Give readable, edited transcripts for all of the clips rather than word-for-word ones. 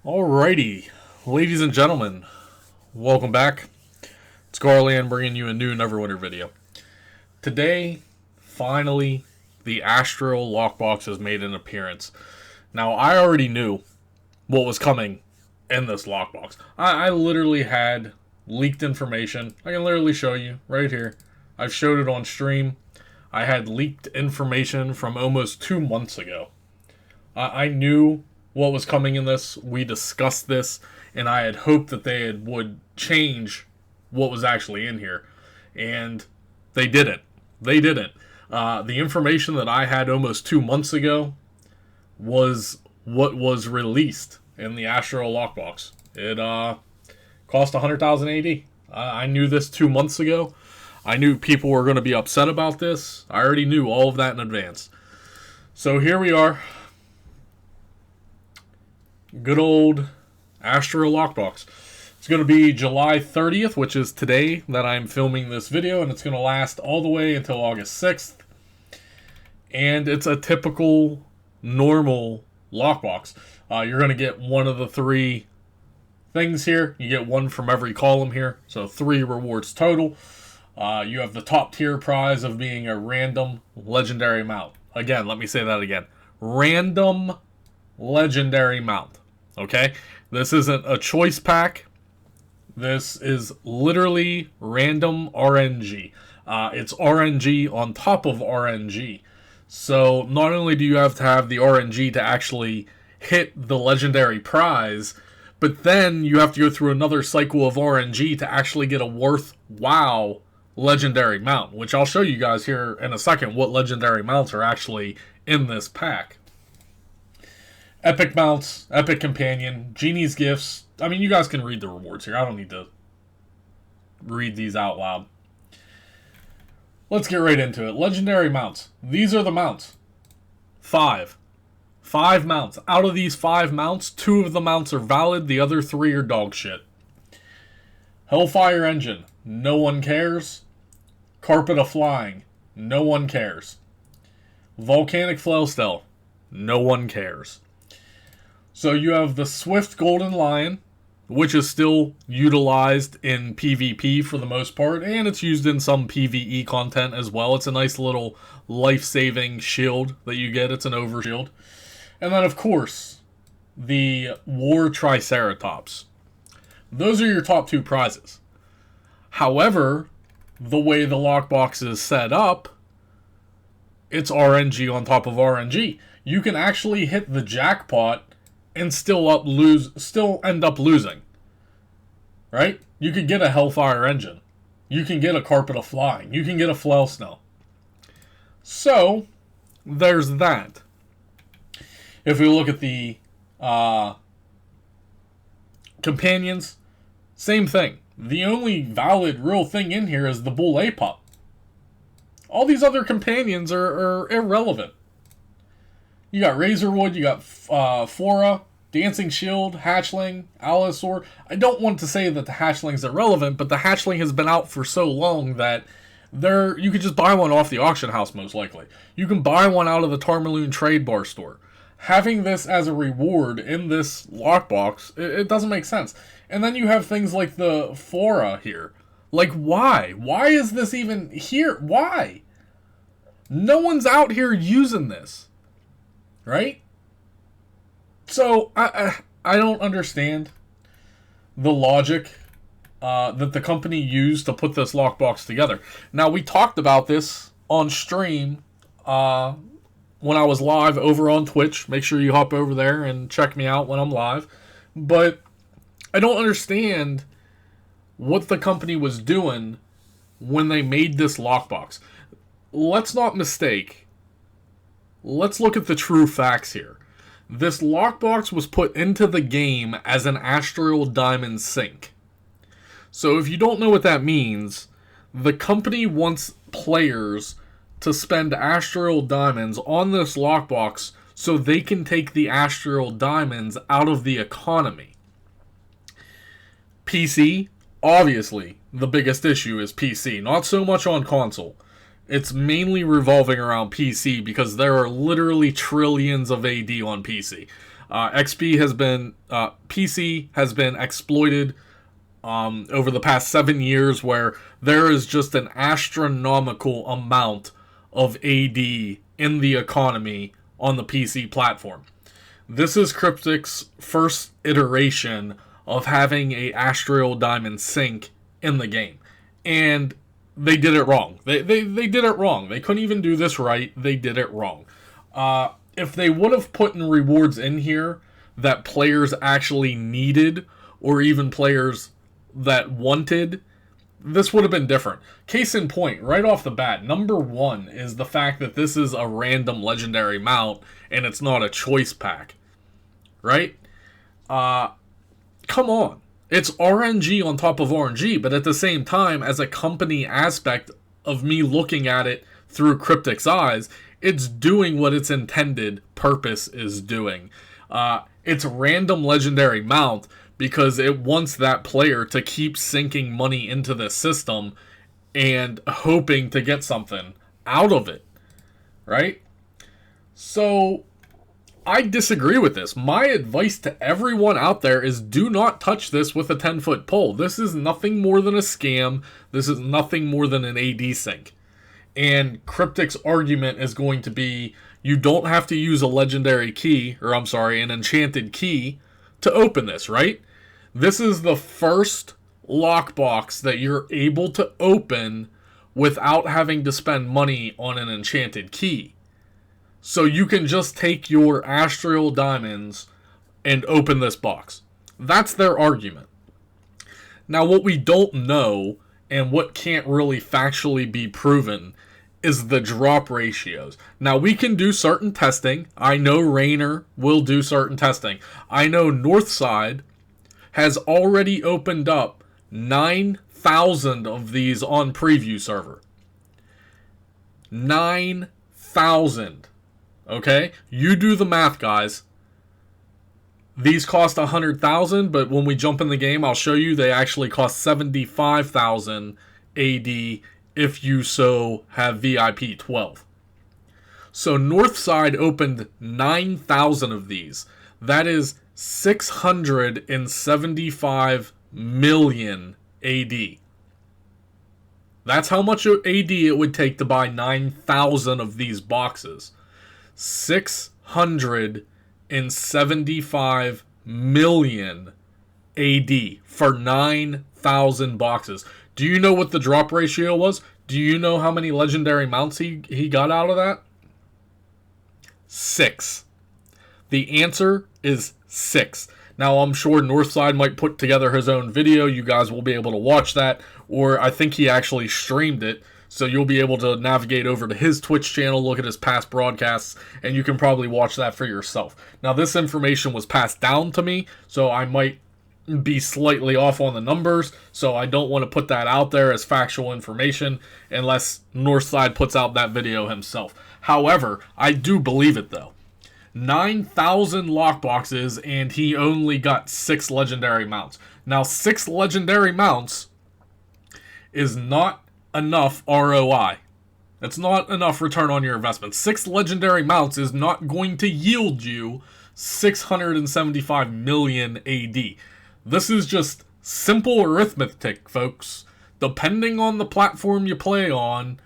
Alrighty, ladies and gentlemen, welcome back. It's Garland bringing you a new Neverwinter video. Today, finally, the Astral Lockbox has made an appearance. Now, I already knew what was coming in this lockbox. I literally had leaked information. I can literally show you right here. I've showed it on stream. I had leaked information from almost 2 months ago. I knew what was coming in this. We discussed this, and I had hoped that they would change what was actually in here, and they didn't. They didn't. The information that I had almost 2 months ago was what was released in the Astral Lockbox. It cost 100,000 AD. I knew this 2 months ago. I knew people were going to be upset about this. I already knew all of that in advance. So here we are. Good old Astral Lockbox. It's going to be July 30th, which is today that I'm filming this video, and it's going to last all the way until August 6th. And it's a typical, normal lockbox. You're going to get one of the 3 things here. You get 1 from every column here, so 3 rewards total. You have the top tier prize of being a random legendary mount. Again, let me say that again. Random legendary mount. Okay? This isn't a choice pack. This is literally random RNG. It's RNG on top of RNG. So not only do you have to have the RNG to actually hit the legendary prize, but then you have to go through another cycle of RNG to actually get a worthwhile legendary mount, which I'll show you guys here in a second what legendary mounts are actually in this pack. Epic mounts, epic companion, genie's gifts. I mean, you guys can read the rewards here. I don't need to read these out loud. Let's get right into it. Legendary mounts. These are the mounts. 5. 5 mounts. Out of these 5 mounts, 2 of the mounts are valid. The other 3 are dog shit. Hellfire Engine. No one cares. Carpet of Flying. No one cares. Volcanic Flailstell. No one cares. So you have the Swift Golden Lion, which is still utilized in PvP for the most part, and it's used in some PvE content as well. It's a nice little life-saving shield that you get. It's an overshield. And then, of course, the War Triceratops. Those are your top 2 prizes. However, the way the lockbox is set up, it's RNG on top of RNG. You can actually hit the jackpot and still end up losing. Right? You could get a Hellfire Engine. You can get a Carpet of Flying. You can get a Flailstell. So, there's that. If we look at the companions, same thing. The only valid real thing in here is the Bull Apup. All these other companions are irrelevant. You got Razorwood, you got Fora, Dancing Shield, Hatchling, Allosaur. I don't want to say that the Hatchling's irrelevant, but the Hatchling has been out for so long that you could just buy one off the auction house, most likely. You can buy one out of the Tarmaloon Trade Bar store. Having this as a reward in this lockbox, it doesn't make sense. And then you have things like the Fora here. Like, why? Why is this even here? Why? No one's out here using this. Right? So, I don't understand the logic that the company used to put this lockbox together. Now, we talked about this on stream when I was live over on Twitch. Make sure you hop over there and check me out when I'm live. But I don't understand what the company was doing when they made this lockbox. Let's not mistake. Let's look at the true facts here. This lockbox was put into the game as an Astral Diamond Sync. So if you don't know what that means, the company wants players to spend Astral Diamonds on this lockbox so they can take the Astral Diamonds out of the economy. PC, obviously, the biggest issue is PC. Not so much on console. It's mainly revolving around PC because there are literally trillions of AD on PC. XP has been, PC has been exploited over the past 7 years, where there is just an astronomical amount of AD in the economy on the PC platform. This is Cryptic's first iteration of having a Astral Diamond sink in the game. And they did it wrong. They did it wrong. They couldn't even do this right. They did it wrong. If they would have put in rewards in here that players actually needed, or even players that wanted, this would have been different. Case in point, right off the bat, number one is the fact that this is a random legendary mount and it's not a choice pack. Right? Come on. It's RNG on top of RNG, but at the same time, as a company aspect of me looking at it through Cryptic's eyes, it's doing what its intended purpose is doing. It's random legendary mount because it wants that player to keep sinking money into the system and hoping to get something out of it. Right? So I disagree with this. My advice to everyone out there is do not touch this with a 10-foot pole. This is nothing more than a scam. This is nothing more than an AD sink. And Cryptic's argument is going to be, you don't have to use a legendary key, or I'm sorry, an enchanted key to open this, right? This is the first lockbox that you're able to open without having to spend money on an enchanted key. So you can just take your Astral Diamonds and open this box. That's their argument. Now, what we don't know, and what can't really factually be proven, is the drop ratios. Now, we can do certain testing. I know Rainer will do certain testing. I know Northside has already opened up 9,000 of these on preview server. 9,000. Okay? You do the math, guys. These cost 100,000, but when we jump in the game, I'll show you they actually cost 75,000 AD if you so have VIP 12. So Northside opened 9,000 of these. That is 675 million AD. That's how much AD it would take to buy 9,000 of these boxes. 675 million AD for 9,000 boxes. Do you know what the drop ratio was? Do you know how many legendary mounts he got out of that? 6. The answer is 6. Now, I'm sure Northside might put together his own video. You guys will be able to watch that. Or I think he actually streamed it. So you'll be able to navigate over to his Twitch channel, look at his past broadcasts, and you can probably watch that for yourself. Now, this information was passed down to me, so I might be slightly off on the numbers, so I don't want to put that out there as factual information unless Northside puts out that video himself. However, I do believe it, though. 9,000 lockboxes, and he only got 6 legendary mounts. Now, 6 legendary mounts is not enough ROI. It's not enough return on your investment. 6 legendary mounts is not going to yield you 675 million AD. This is just simple arithmetic, folks. Depending on the platform you play on,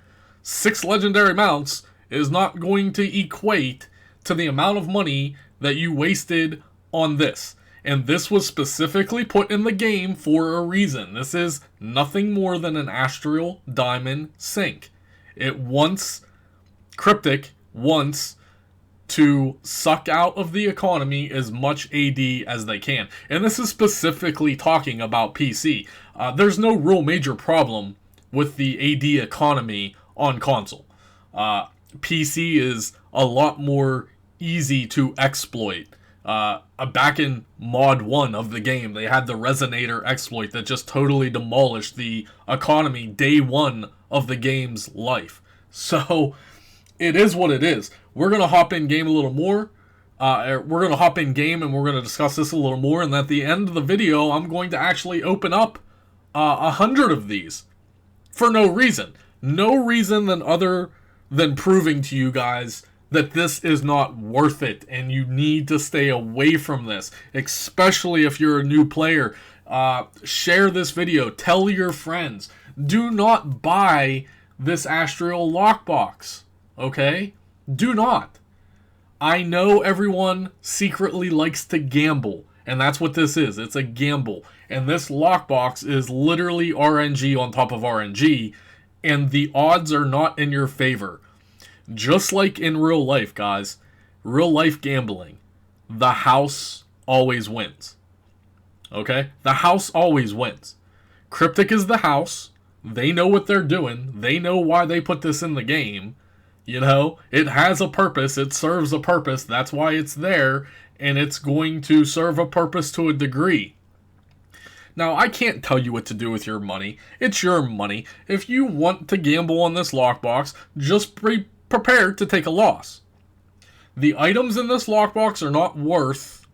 6 legendary mounts is not going to equate to the amount of money that you wasted on this. And this was specifically put in the game for a reason. This is nothing more than an Astral Diamond sink. It wants, Cryptic wants to suck out of the economy as much AD as they can. And this is specifically talking about PC. There's no real major problem with the AD economy on console. PC is a lot more easy to exploit. Back in mod 1 of the game, they had the Resonator exploit that just totally demolished the economy day 1 of the game's life. So, it is what it is. We're going to hop in game a little more. We're going to hop in game and we're going to discuss this a little more. And at the end of the video, I'm going to actually open up 100 of these. For no reason. No reason other than proving to you guys that this is not worth it, and you need to stay away from this, especially if you're a new player. Share this video. Tell your friends. Do not buy this Astral Lockbox. Okay? Do not. I know everyone secretly likes to gamble, and that's what this is. It's a gamble. And this lockbox is literally RNG on top of RNG, and the odds are not in your favor. Just like in real life, guys, real life gambling, the house always wins. Okay? The house always wins. Cryptic is the house. They know what they're doing. They know why they put this in the game. You know, it has a purpose. It serves a purpose. That's why it's there. And it's going to serve a purpose to a degree. Now, I can't tell you what to do with your money. It's your money. If you want to gamble on this lockbox, just be prepared to take a loss. The items in this lockbox are not worth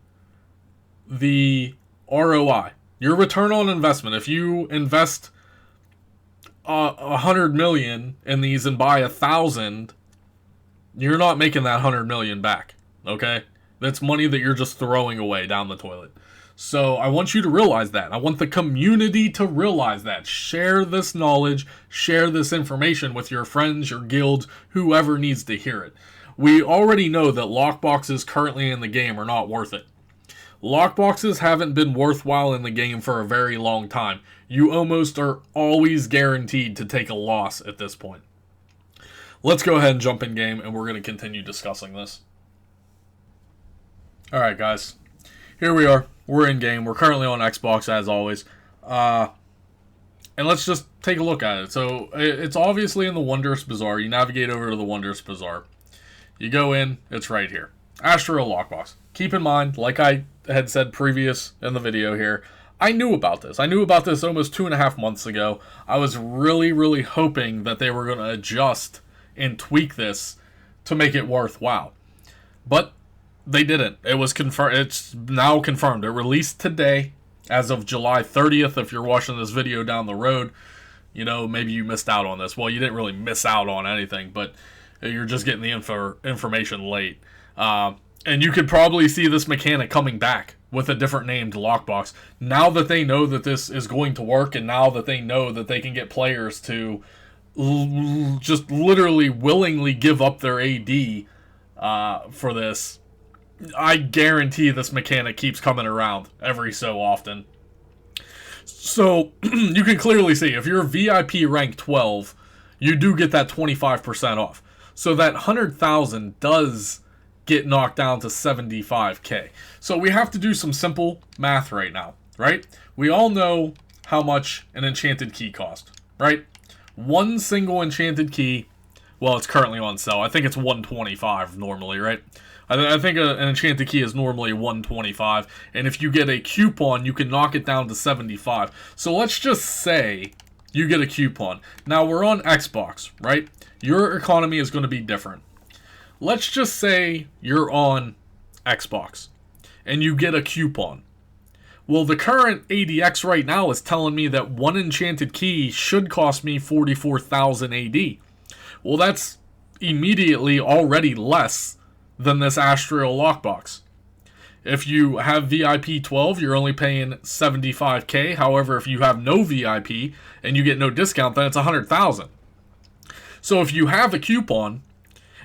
the ROI. Your return on investment. If you invest 100 million in these and buy 1,000, you're not making that 100 million back. Okay? That's money that you're just throwing away down the toilet. So I want you to realize that. I want the community to realize that. Share this knowledge, share this information with your friends, your guilds, whoever needs to hear it. We already know that lockboxes currently in the game are not worth it. Lockboxes haven't been worthwhile in the game for a very long time. You almost are always guaranteed to take a loss at this point. Let's go ahead and jump in game, and we're going to continue discussing this. Alright, guys. Here we are. We're in game. We're currently on Xbox, as always. And let's just take a look at it. So, it's obviously in the Wondrous Bazaar. You navigate over to the Wondrous Bazaar. You go in. It's right here. Astral Lockbox. Keep in mind, like I had said previous in the video here, I knew about this. I knew about this almost 2.5 months ago. I was really, really hoping that they were going to adjust and tweak this to make it worthwhile. But they didn't. It was confirmed. It's now confirmed. It released today, as of July 30th. If you're watching this video down the road, you know, maybe you missed out on this. Well, you didn't really miss out on anything, but you're just getting the information late. And you could probably see this mechanic coming back with a different named lockbox. Now that they know that this is going to work, and now that they know that they can get players to just literally willingly give up their AD for this, I guarantee this mechanic keeps coming around every so often. So, you can clearly see, if you're VIP rank 12, you do get that 25% off. So that 100,000 does get knocked down to 75k. So we have to do some simple math right now, right? We all know how much an Enchanted Key costs, right? One single Enchanted Key, well, it's currently on sale. I think it's 125 normally, right? I think an Enchanted Key is normally 125, and if you get a coupon, you can knock it down to 75. So let's just say you get a coupon. Now, we're on Xbox, right? Your economy is going to be different. Let's just say you're on Xbox, and you get a coupon. Well, the current ADX right now is telling me that one Enchanted Key should cost me 44,000 AD. Well, that's immediately already less than this Astral Lockbox. If you have VIP 12, you're only paying 75k. However, if you have no VIP and you get no discount, then it's 100,000. So if you have a coupon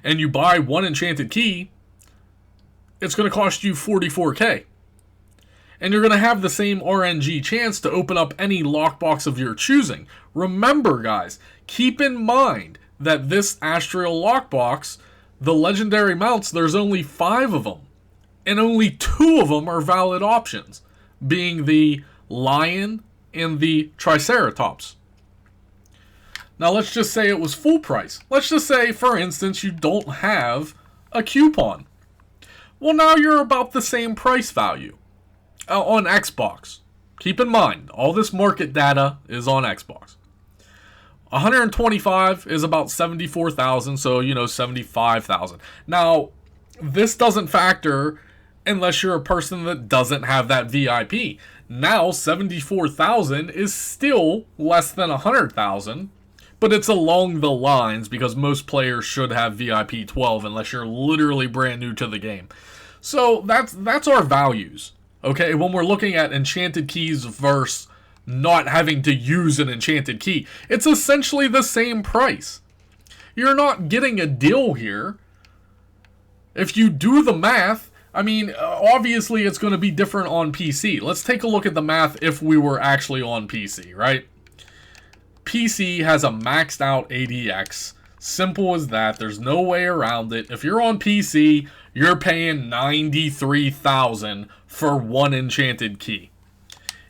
and you buy one Enchanted Key, it's going to cost you 44k. And you're going to have the same RNG chance to open up any lockbox of your choosing. Remember, guys, keep in mind that this Astral Lockbox, the legendary mounts, there's only 5 of them. And only 2 of them are valid options, being the Lion and the Triceratops. Now, let's just say it was full price. Let's just say, for instance, you don't have a coupon. Well, now you're about the same price value on Xbox. Keep in mind, all this market data is on Xbox. 125 is about 74,000, so, 75,000. Now, this doesn't factor unless you're a person that doesn't have that VIP. Now, 74,000 is still less than 100,000, but it's along the lines because most players should have VIP 12 unless you're literally brand new to the game. So that's our values, okay? When we're looking at Enchanted Keys versus not having to use an Enchanted Key, it's essentially the same price. You're not getting a deal here. If you do the math, I mean, obviously it's going to be different on PC. Let's take a look at the math if we were actually on PC, right? PC has a maxed out ADX. Simple as that. There's no way around it. If you're on PC, you're paying $93,000 for one Enchanted Key.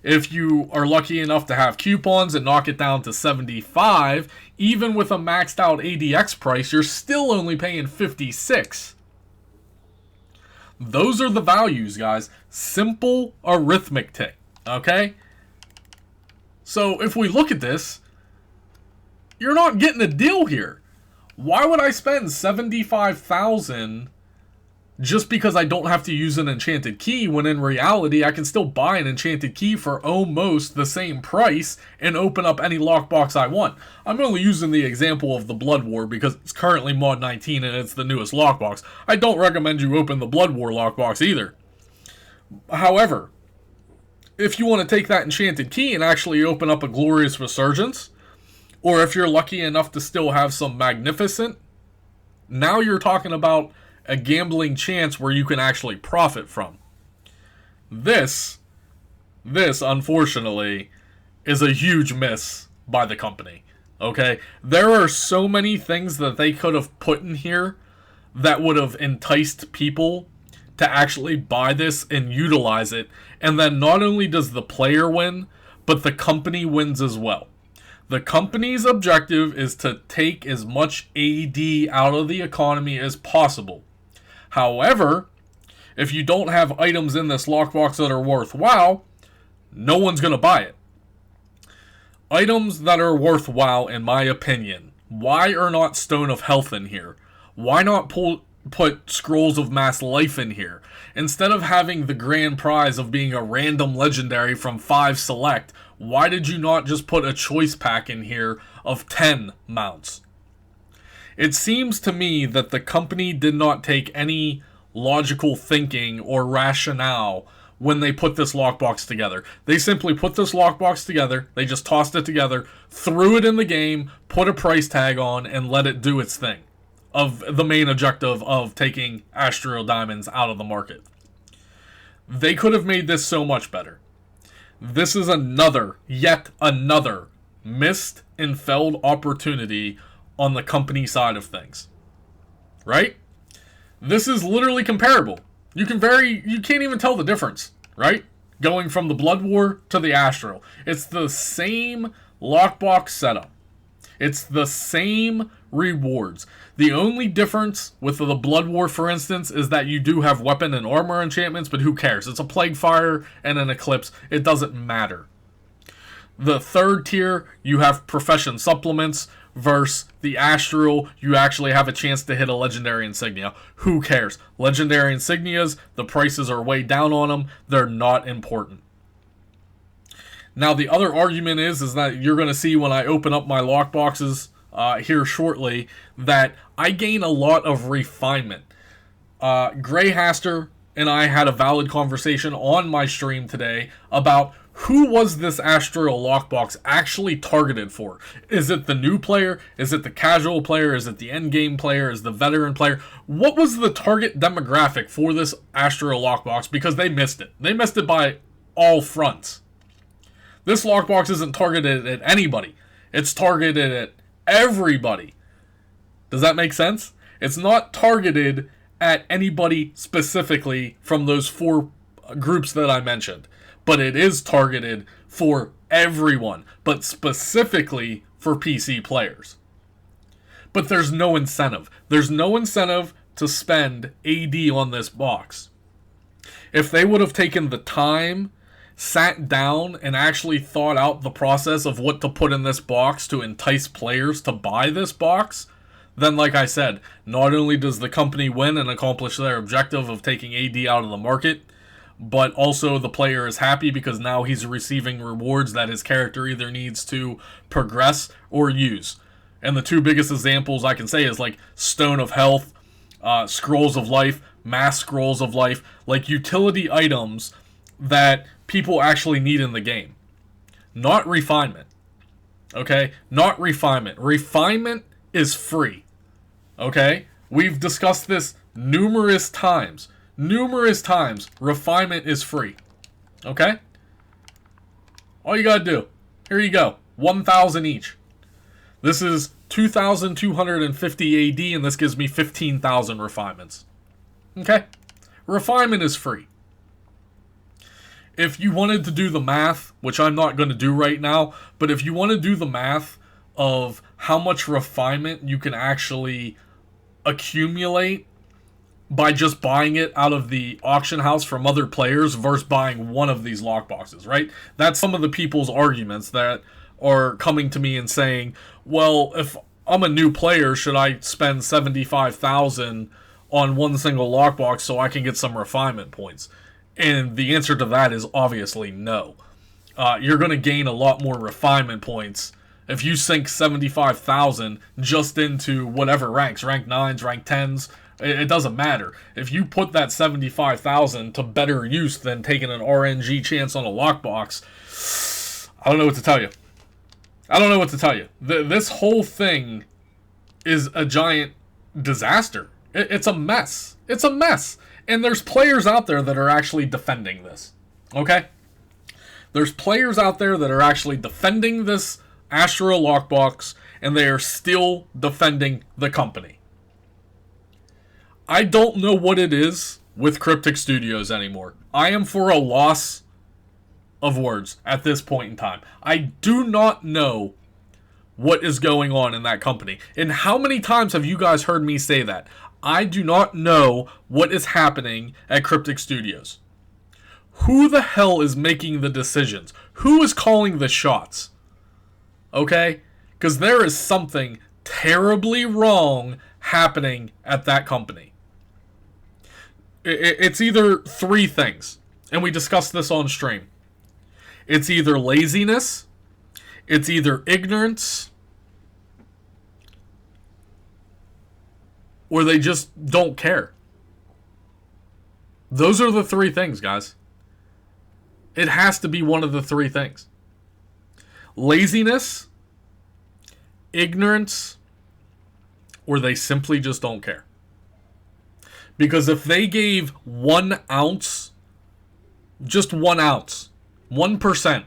If you are lucky enough to have coupons and knock it down to $75, even with a maxed out ADX price, you're still only paying $56. Those are the values, guys. Simple arithmetic, okay? So if we look at this, you're not getting a deal here. Why would I spend $75,000 just because I don't have to use an Enchanted Key, when in reality I can still buy an Enchanted Key for almost the same price and open up any lockbox I want? I'm only using the example of the Blood War because it's currently Mod 19 and it's the newest lockbox. I don't recommend you open the Blood War lockbox either. However, if you want to take that Enchanted Key and actually open up a Glorious Resurgence, or if you're lucky enough to still have some Magnificent, now you're talking about a gambling chance where you can actually profit from. This, unfortunately, is a huge miss by the company. Okay? There are so many things that they could have put in here that would have enticed people to actually buy this and utilize it. And then not only does the player win, but the company wins as well. The company's objective is to take as much AD out of the economy as possible. However, if you don't have items in this lockbox that are worthwhile, no one's going to buy it. Items that are worthwhile, in my opinion. Why are not Stone of Health in here? Why not put Scrolls of Mass Life in here? Instead of having the grand prize of being a random legendary from 5 select, why did you not just put a choice pack in here of 10 mounts? It seems to me that the company did not take any logical thinking or rationale when they put this lockbox together. They simply put this lockbox together, they just tossed it together, threw it in the game, put a price tag on, and let it do its thing. Of the main objective of taking Astral Diamonds out of the market. They could have made this so much better. This is yet another missed and failed opportunity on the company side of things. Right? This is literally comparable. You can't even tell the difference, right? Going from the Blood War to the Astral. It's the same lockbox setup. It's the same rewards. The only difference with the Blood War, for instance, is that you do have weapon and armor enchantments, but who cares? It's a Plague Fire and an Eclipse. It doesn't matter. The third tier, you have profession supplements, versus the Astral, you actually have a chance to hit a Legendary Insignia. Who cares? Legendary Insignias, the prices are way down on them. They're not important. Now, the other argument is that you're going to see when I open up my lockboxes here shortly, that I gain a lot of refinement. Grey Haster and I had a valid conversation on my stream today about who was this Astral Lockbox actually targeted for? Is it the new player? Is it the casual player? Is it the endgame player? Is it the veteran player? What was the target demographic for this Astral Lockbox? Because they missed it. They missed it by all fronts. This lockbox isn't targeted at anybody. It's targeted at everybody. Does that make sense? It's not targeted at anybody specifically from those 4 groups that I mentioned. But it is targeted for everyone, but specifically for PC players. But there's no incentive. There's no incentive to spend AD on this box. If they would have taken the time, sat down, and actually thought out the process of what to put in this box to entice players to buy this box, then like I said, not only does the company win and accomplish their objective of taking AD out of the market, but also the player is happy because now he's receiving rewards that his character either needs to progress or use. And the two biggest examples I can say is like Stone of Health, Scrolls of Life, Mass Scrolls of Life, like utility items that people actually need in the game. Not refinement. Okay? Not refinement. Refinement is free. Okay? We've discussed this numerous times. Numerous times. Refinement is free. Okay? All you gotta do. Here you go. 1,000 each. This is 2,250 AD, and this gives me 15,000 refinements. Okay? Refinement is free. If you wanted to do the math, which I'm not going to do right now, but if you want to do the math of how much refinement you can actually accumulate by just buying it out of the auction house from other players versus buying one of these lockboxes, right? That's some of the people's arguments that are coming to me and saying, well, if I'm a new player, should I spend 75,000 on one single lockbox so I can get some refinement points? And the answer to that is obviously no. You're going to gain a lot more refinement points if you sink 75,000 just into whatever ranks, rank 9s, rank 10s. It doesn't matter. If you put that 75,000 to better use than taking an RNG chance on a lockbox, I don't know what to tell you. I don't know what to tell you. This whole thing is a giant disaster. It's a mess. It's a mess. And there's players out there that are actually defending this. Okay? There's players out there that are actually defending this Astral Lockbox, and they are still defending the company. I don't know what it is with Cryptic Studios anymore. I am for a loss of words at this point in time. I do not know what is going on in that company. And how many times have you guys heard me say that? I do not know what is happening at Cryptic Studios. Who the hell is making the decisions? Who is calling the shots? Okay? Because there is something terribly wrong happening at that company. It's either three things, and we discussed this on stream. It's either laziness, it's either ignorance, or they just don't care. Those are the three things, guys. It has to be one of the three things. Laziness, ignorance, or they simply just don't care. Because if they gave 1 ounce, just 1 ounce, 1%,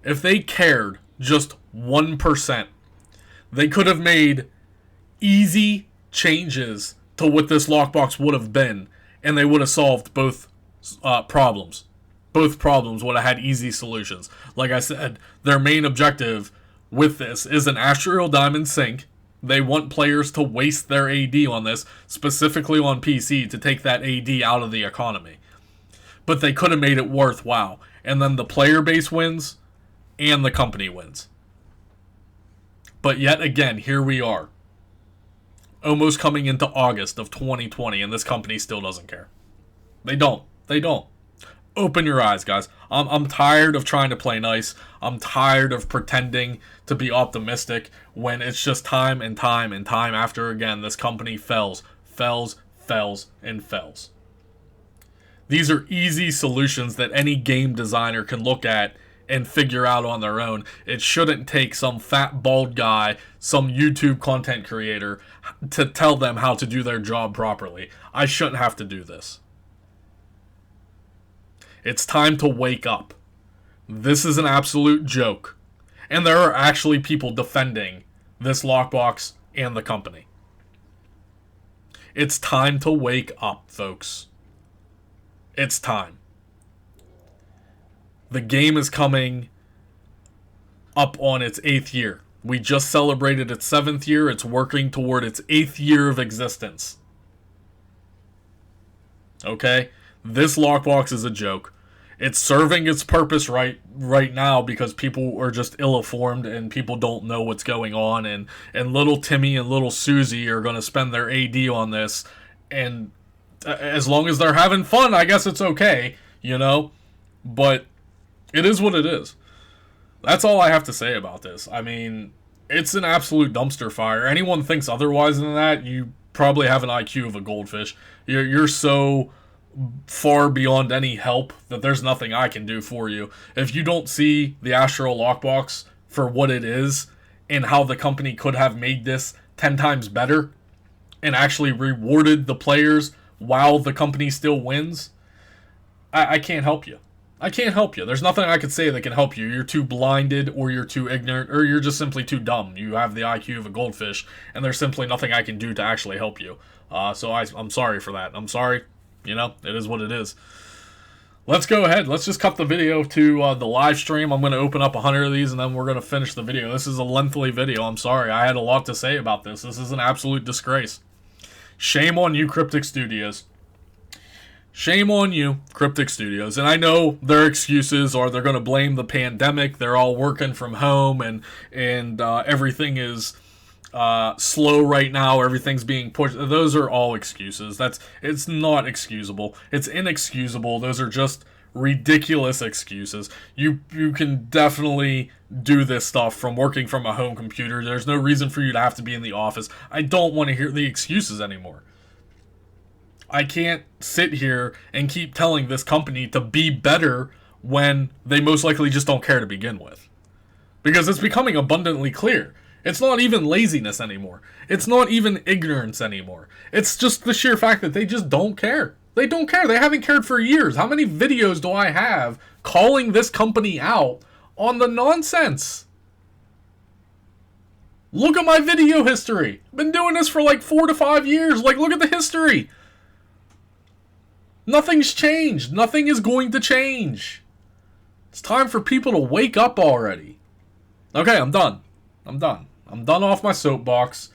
if they cared just 1%, they could have made easy changes to what this lockbox would have been, and they would have solved both problems. Both problems would have had easy solutions. Like I said, their main objective with this is an Astral Diamond Sync. They want players to waste their AD on this, specifically on PC, to take that AD out of the economy. But they could have made it worthwhile. And then the player base wins, and the company wins. But yet again, here we are. Almost coming into August of 2020, and this company still doesn't care. They don't. They don't. Open your eyes, guys. I'm tired of trying to play nice. I'm tired of pretending to be optimistic when it's just time and time and time after again this company fails, and fails. These are easy solutions that any game designer can look at and figure out on their own. It shouldn't take some fat bald guy, some YouTube content creator, to tell them how to do their job properly. I shouldn't have to do this. It's time to wake up. This is an absolute joke. And there are actually people defending this lockbox and the company. It's time to wake up, folks. It's time. The game is coming up on its 8th year. We just celebrated its 7th year. It's working toward its 8th year of existence. Okay? This lockbox is a joke. It's serving its purpose right now because people are just ill-informed and people don't know what's going on. And little Timmy and little Susie are going to spend their AD on this. And as long as they're having fun, I guess it's okay, you know? But it is what it is. That's all I have to say about this. I mean, It's an absolute dumpster fire. Anyone thinks otherwise than that, you probably have an IQ of a goldfish. You're so far beyond any help that there's nothing I can do for you. If you don't see the Astral Lockbox for what it is and how the company could have made this 10 times better and actually rewarded the players while the company still wins, I can't help you. I can't help you. There's nothing I could say that can help you. You're too blinded, or you're too ignorant, or you're just simply too dumb. You have the IQ of a goldfish, and there's simply nothing I can do to actually help you. So I'm sorry for that. I'm sorry. You know, it is what it is. Let's go ahead. Let's just cut the video to the live stream. I'm going to open up 100 of these, and then we're going to finish the video. This is a lengthy video. I'm sorry. I had a lot to say about this. This is an absolute disgrace. Shame on you, Cryptic Studios. Shame on you, Cryptic Studios. And I know their excuses are they're going to blame the pandemic. They're all working from home, and everything is slow right now. Everything's being pushed. Those are all excuses. It's not excusable. It's inexcusable. Those are just ridiculous excuses. You can definitely do this stuff from working from a home computer. There's no reason for you to have to be in the office. I don't want to hear the excuses anymore. I can't sit here and keep telling this company to be better when they most likely just don't care to begin with. Because it's becoming abundantly clear. It's not even laziness anymore. It's not even ignorance anymore. It's just the sheer fact that they just don't care. They don't care. They haven't cared for years. How many videos do I have calling this company out on the nonsense? Look at my video history. I've been doing this for like 4 to 5 years. Like, look at the history. Nothing's changed. Nothing is going to change. It's time for people to wake up already. Okay, I'm done. I'm done off my soapbox.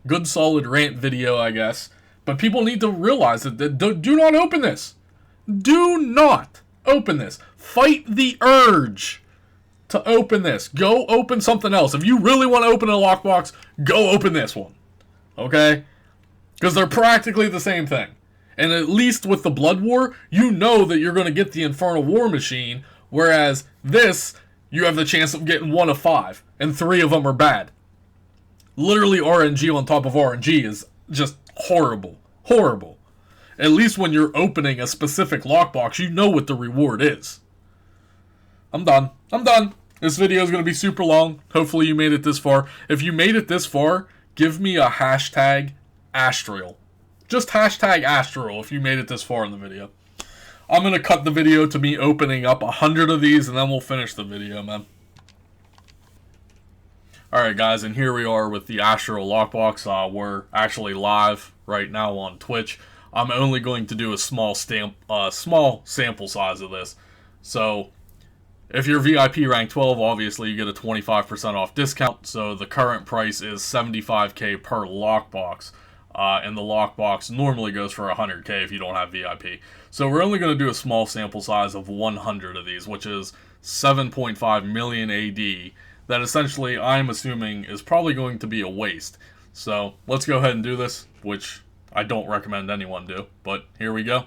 Good solid rant video, I guess. But people need to realize that do not open this. Do not open this. Fight the urge to open this. Go open something else. If you really want to open a lockbox, go open this one. Okay? Because they're practically the same thing. And at least with the Blood War, you know that you're going to get the Infernal War Machine, whereas this, you have the chance of getting 1 of 5, and 3 of them are bad. Literally RNG on top of RNG is just horrible. Horrible. At least when you're opening a specific lockbox, you know what the reward is. I'm done. This video is going to be super long. Hopefully you made it this far. If you made it this far, give me a hashtag Astral. Just hashtag Astral if you made it this far in the video. I'm going to cut the video to me opening up 100 of these, and then we'll finish the video, man. Alright guys, and here we are with the Astral Lockbox. We're actually live right now on Twitch. I'm only going to do a small sample size of this. So, if you're VIP rank 12, obviously you get a 25% off discount. So the current price is $75K per lockbox. And the lockbox normally goes for $100K if you don't have VIP. So we're only going to do a small sample size of 100 of these, which is 7.5 million AD. That essentially, I'm assuming, is probably going to be a waste. So let's go ahead and do this, which I don't recommend anyone do. But here we go.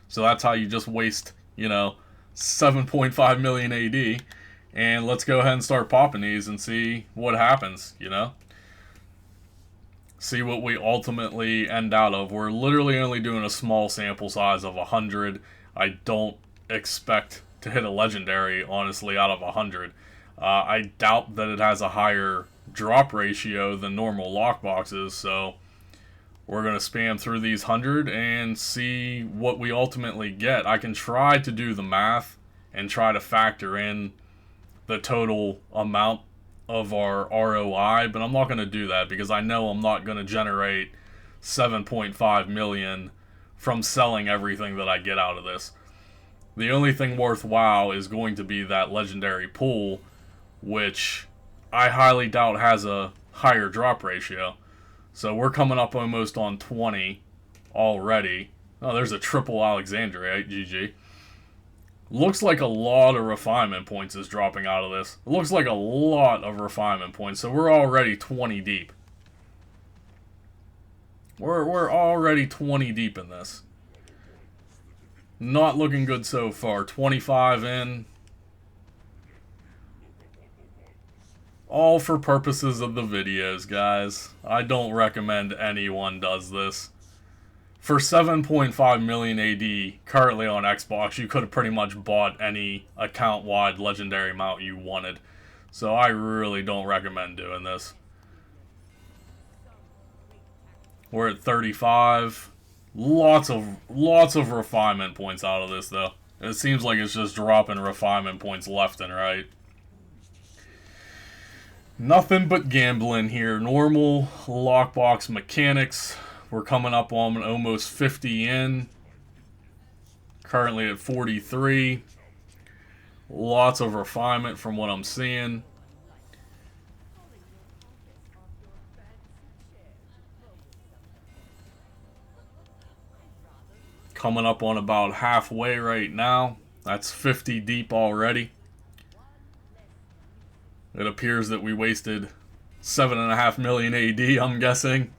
So that's how you just waste, 7.5 million AD. And let's go ahead and start popping these and see what happens, See what we ultimately end out of. We're literally only doing a small sample size of 100. I don't expect to hit a legendary, honestly, out of 100. I doubt that it has a higher drop ratio than normal lockboxes, so we're going to spam through these 100 and see what we ultimately get. I can try to do the math and try to factor in the total amount of our ROI, but I'm not going to do that because I know I'm not going to generate 7.5 million from selling everything that I get out of this. The only thing worthwhile is going to be that legendary pool, which I highly doubt has a higher drop ratio. So we're coming up almost on 20 already. Oh, there's a triple Alexandria, GG. Looks like a lot of refinement points is dropping out of this. It looks like a lot of refinement points, so we're already 20 deep. We're already 20 deep in this. Not looking good so far. 25 in. All for purposes of the videos, guys. I don't recommend anyone does this. For 7.5 million AD currently on Xbox, you could have pretty much bought any account-wide legendary mount you wanted. So I really don't recommend doing this. We're at 35. Lots of refinement points out of this, though. It seems like it's just dropping refinement points left and right. Nothing but gambling here. Normal lockbox mechanics. We're coming up on almost 50 in. Currently at 43. Lots of refinement from what I'm seeing. Coming up on about halfway right now. That's 50 deep already. It appears that we wasted 7.5 million AD, I'm guessing.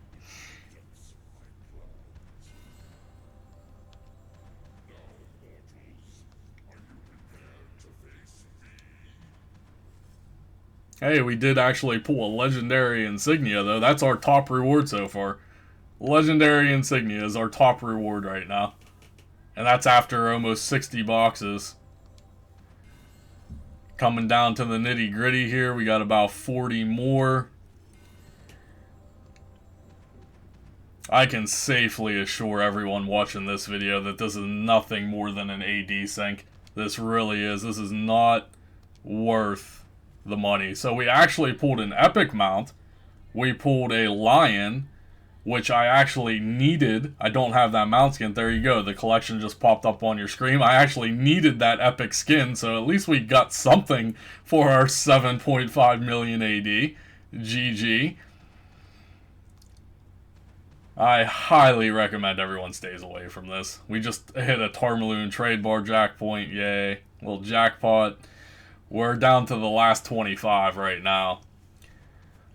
Hey, we did actually pull a legendary insignia, though. That's our top reward so far. Legendary insignia is our top reward right now. And that's after almost 60 boxes. Coming down to the nitty gritty here, we got about 40 more. I can safely assure everyone watching this video that this is nothing more than an AD sink. This really is. This is not worth the money. So we actually pulled an epic mount. We pulled a lion, which I actually needed. I don't have that mount skin. There you go. The collection just popped up on your screen. I actually needed that epic skin, so at least we got something for our 7.5 million AD. GG. I highly recommend everyone stays away from this. We just hit a Tarmaloon trade bar jack point. Yay. Little jackpot. We're down to the last 25 right now.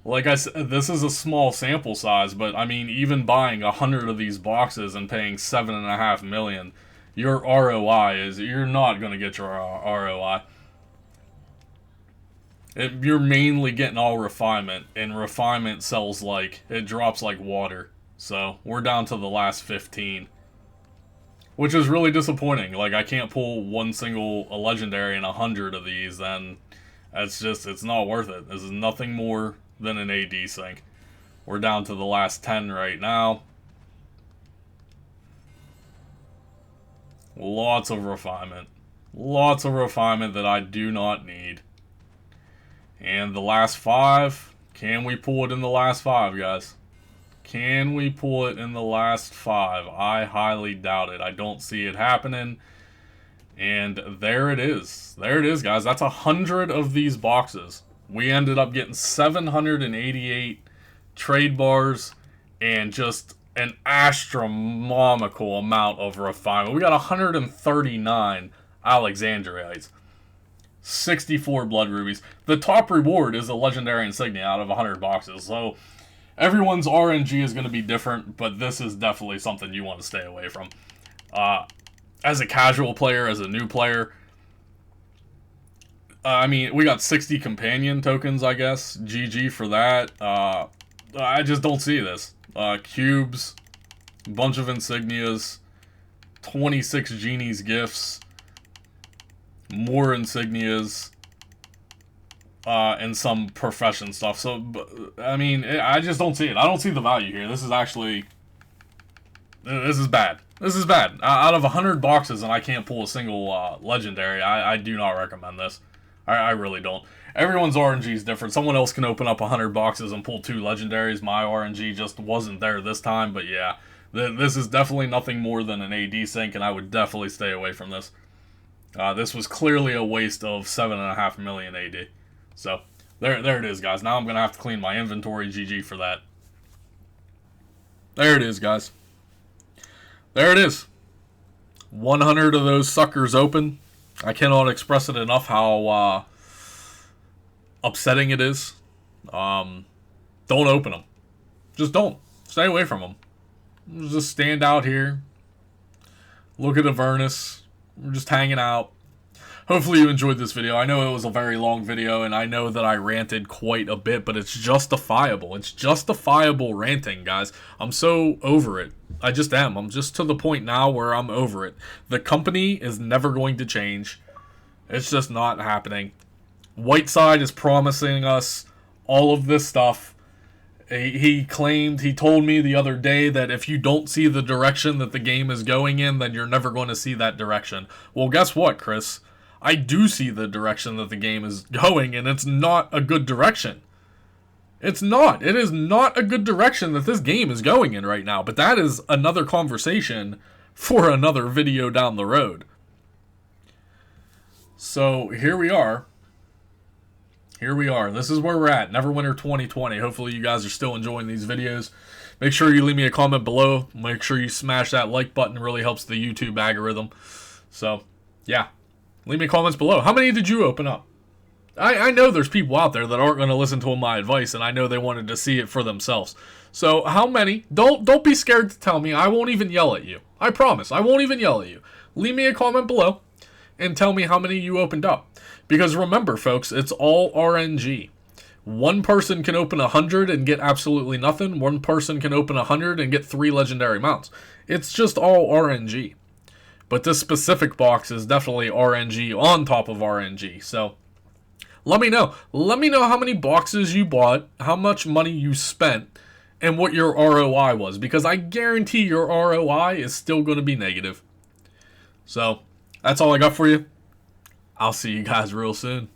Like I said, this is a small sample size, but I mean, even buying 100 of these boxes and paying 7.5 million, your ROI is, you're not going to get your ROI. You're mainly getting all refinement, and refinement sells like, it drops like water. So, we're down to the last 15. Which is really disappointing. Like, I can't pull one single legendary in 100 of these, then it's just, it's not worth it. This is nothing more than an AD sink. We're down to the last 10 right now. Lots of refinement. Lots of refinement that I do not need. And the last 5, can we pull it in the last 5, guys? Can we pull it in the last 5? I highly doubt it. I don't see it happening. And there it is. There it is, guys. That's 100 of these boxes. We ended up getting 788 trade bars and just an astronomical amount of refinement. We got 139 Alexandrites. 64 blood rubies. The top reward is a legendary insignia out of 100 boxes. So everyone's RNG is going to be different, but this is definitely something you want to stay away from. As a casual player, as a new player, I mean, we got 60 companion tokens, I guess. GG for that. I just don't see this. Cubes, bunch of insignias, 26 Genie's gifts, more insignias, and some profession stuff. So, I mean, I just don't see it. I don't see the value here. This is actually, this is bad. This is bad. Out of 100 boxes and I can't pull a single legendary, I do not recommend this. I really don't. Everyone's RNG is different. Someone else can open up 100 boxes and pull 2 legendaries. My RNG just wasn't there this time, but yeah. This is definitely nothing more than an AD sink, and I would definitely stay away from this. This was clearly a waste of 7.5 million AD. So, there it is, guys. Now I'm going to have to clean my inventory. GG for that. There it is, guys. There it is. 100 of those suckers open. I cannot express it enough how upsetting it is. Don't open them. Just don't. Stay away from them. Just stand out here. Look at Avernus. We're just hanging out. hopefully you enjoyed this video. I know it was a very long video, and I know that I ranted quite a bit, but it's justifiable. It's justifiable ranting, guys. I'm so over it. I just am. I'm just to the point now where I'm over it. The company is never going to change. It's just not happening. Whiteside is promising us all of this stuff. He told me the other day that if you don't see the direction that the game is going in, then you're never going to see that direction. Well, guess what, Chris? I do see the direction that the game is going, and it's not a good direction. It's not. It is not a good direction that this game is going in right now. But that is another conversation for another video down the road. So, here we are. Here we are. This is where we're at. Neverwinter 2020. Hopefully you guys are still enjoying these videos. Make sure you leave me a comment below. Make sure you smash that like button. It really helps the YouTube algorithm. So, yeah. Leave me comments below. How many did you open up? I know there's people out there that aren't going to listen to my advice, and I know they wanted to see it for themselves. So, how many? Don't be scared to tell me. I won't even yell at you. I promise. I won't even yell at you. Leave me a comment below and tell me how many you opened up. Because remember, folks, it's all RNG. One person can open 100 and get absolutely nothing. One person can open 100 and get 3 legendary mounts. It's just all RNG. But this specific box is definitely RNG on top of RNG. So, let me know. Let me know how many boxes you bought, how much money you spent, and what your ROI was. Because I guarantee your ROI is still going to be negative. So, that's all I got for you. I'll see you guys real soon.